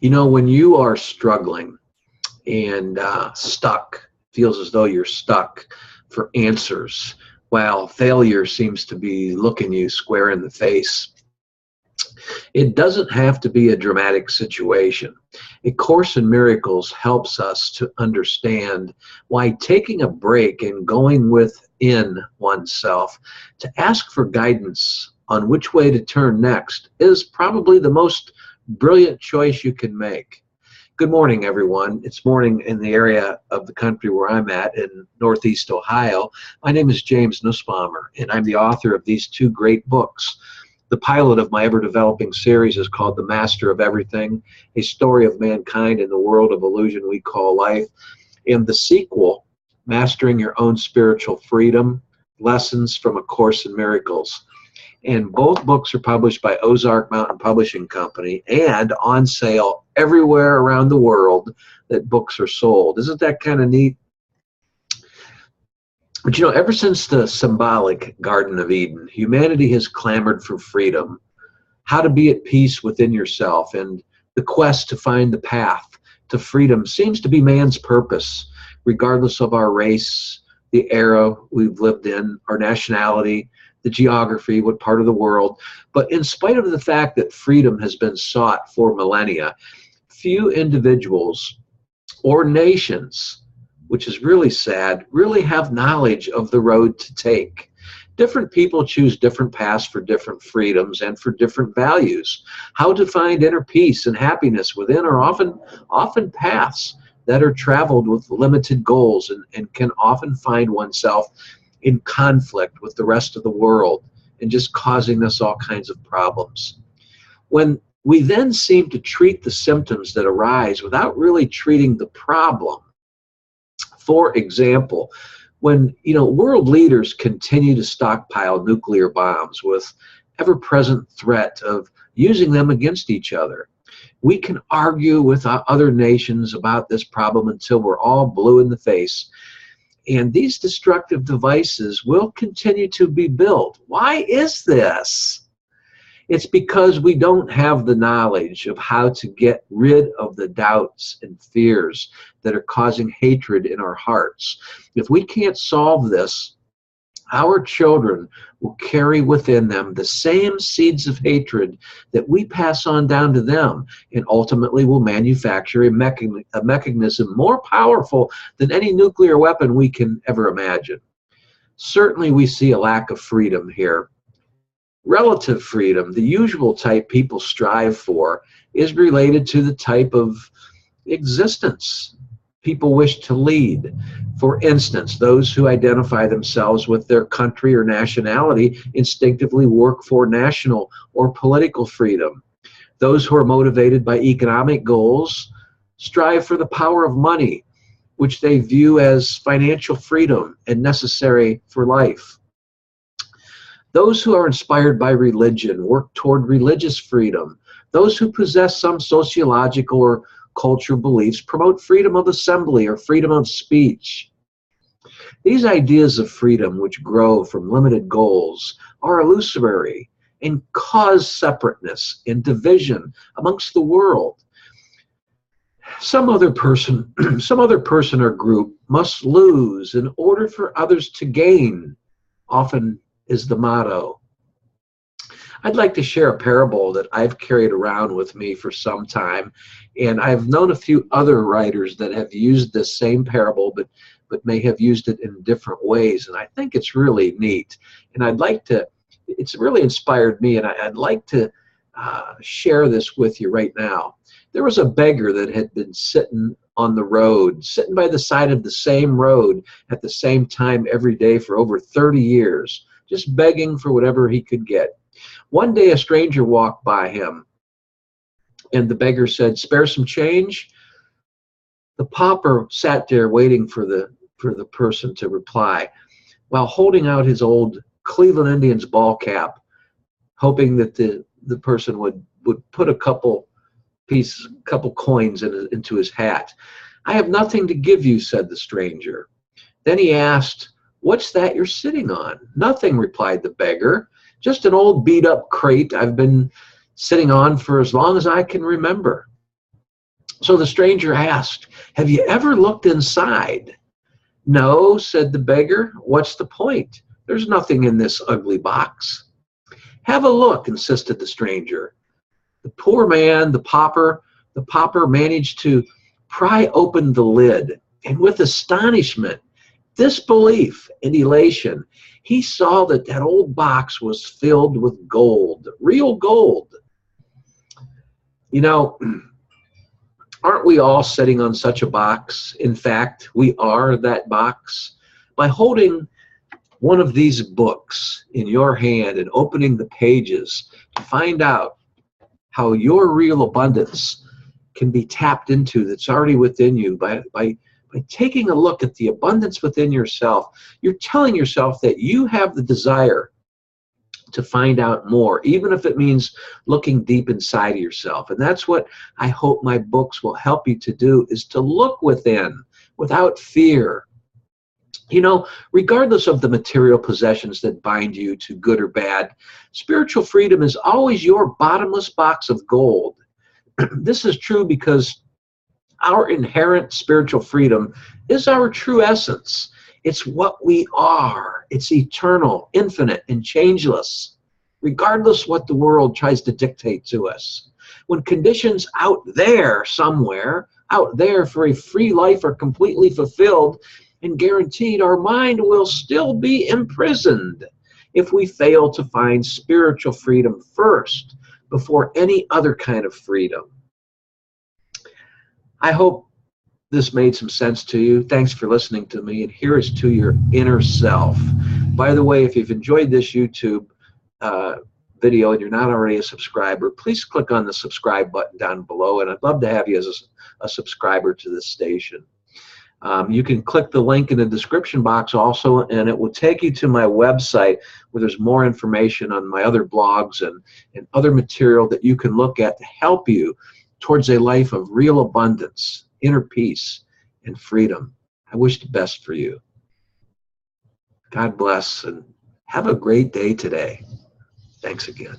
You know, when you are struggling and stuck, feels as though you're stuck for answers, while failure seems to be looking you square in the face, it doesn't have to be a dramatic situation. A Course in Miracles helps us to understand why taking a break and going within oneself to ask for guidance on which way to turn next is probably the most brilliant choice you can make. Good morning, everyone. It's morning in the area of the country where I'm at in Northeast Ohio. My name is James Nussbaumer, and I'm the author of these two great books. The pilot of my ever-developing series is called The Master of Everything, a story of mankind in the world of illusion we call life. And the sequel, Mastering Your Own Spiritual Freedom, Lessons from A Course in Miracles. And both books are published by Ozark Mountain Publishing Company and on sale everywhere around the world that books are sold. Isn't that kind of neat? But you know, ever since the symbolic Garden of Eden, humanity has clamored for freedom, how to be at peace within yourself, and the quest to find the path to freedom seems to be man's purpose, regardless of our race, the era we've lived in, our nationality, the geography, what part of the world. But in spite of the fact that freedom has been sought for millennia, few individuals or nations, which is really sad, really have knowledge of the road to take. Different people choose different paths for different freedoms and for different values. How to find inner peace and happiness within are often paths that are traveled with limited goals and can often find oneself in conflict with the rest of the world and just causing us all kinds of problems. When we then seem to treat the symptoms that arise without really treating the problem. For example, when world leaders continue to stockpile nuclear bombs with ever-present threat of using them against each other, we can argue with other nations about this problem until we're all blue in the face. And these destructive devices will continue to be built. Why is this? It's because we don't have the knowledge of how to get rid of the doubts and fears that are causing hatred in our hearts. If we can't solve this, our children will carry within them the same seeds of hatred that we pass on down to them, and ultimately will manufacture a mechanism more powerful than any nuclear weapon we can ever imagine. Certainly we see a lack of freedom here. Relative freedom, the usual type people strive for, is related to the type of existence people wish to lead. For instance, those who identify themselves with their country or nationality instinctively work for national or political freedom. Those who are motivated by economic goals strive for the power of money, which they view as financial freedom and necessary for life. Those who are inspired by religion work toward religious freedom. Those who possess some sociological or cultural beliefs promote freedom of assembly or freedom of speech. These ideas of freedom, which grow from limited goals, are illusory and cause separateness and division amongst the world. Some other person or group must lose in order for others to gain, often is the motto. I'd like to share a parable that I've carried around with me for some time, and I've known a few other writers that have used this same parable, but may have used it in different ways, and I think it's really neat. And it's really inspired me, and I'd like to share this with you right now. There was a beggar that had been sitting on the road, sitting by the side of the same road at the same time every day for over 30 years, just begging for whatever he could get. One day a stranger walked by him, and the beggar said, "Spare some change?" The pauper sat there waiting for the person to reply, while holding out his old Cleveland Indians ball cap, hoping that the person would put a couple coins into his hat. "I have nothing to give you," said the stranger. Then he asked, "What's that you're sitting on?" "Nothing," replied the beggar. "Just an old beat-up crate I've been sitting on for as long as I can remember." So the stranger asked, "Have you ever looked inside?" "No," said the beggar. "What's the point? There's nothing in this ugly box." "Have a look," insisted the stranger. The poor man, the pauper managed to pry open the lid, and with astonishment, disbelief, and elation, he saw that that old box was filled with gold, real gold. You know, aren't we all sitting on such a box? In fact, we are that box. By holding one of these books in your hand and opening the pages to find out how your real abundance can be tapped into that's already within you, by taking a look at the abundance within yourself, you're telling yourself that you have the desire to find out more, even if it means looking deep inside of yourself. And that's what I hope my books will help you to do, is to look within without fear. You know, regardless of the material possessions that bind you to good or bad, spiritual freedom is always your bottomless box of gold. This is true because our inherent spiritual freedom is our true essence. It's what we are. It's eternal, infinite, and changeless, regardless what the world tries to dictate to us. When conditions out there somewhere, out there for a free life are completely fulfilled and guaranteed, our mind will still be imprisoned if we fail to find spiritual freedom first before any other kind of freedom. I hope this made some sense to you. Thanks for listening to me, and here is to your inner self. By the way, if you've enjoyed this YouTube video and you're not already a subscriber, please click on the subscribe button down below, and I'd love to have you as a subscriber to this station. You can click the link in the description box also, and it will take you to my website where there's more information on my other blogs and other material that you can look at to help you towards a life of real abundance, inner peace, and freedom. I wish the best for you. God bless, and have a great day today. Thanks again.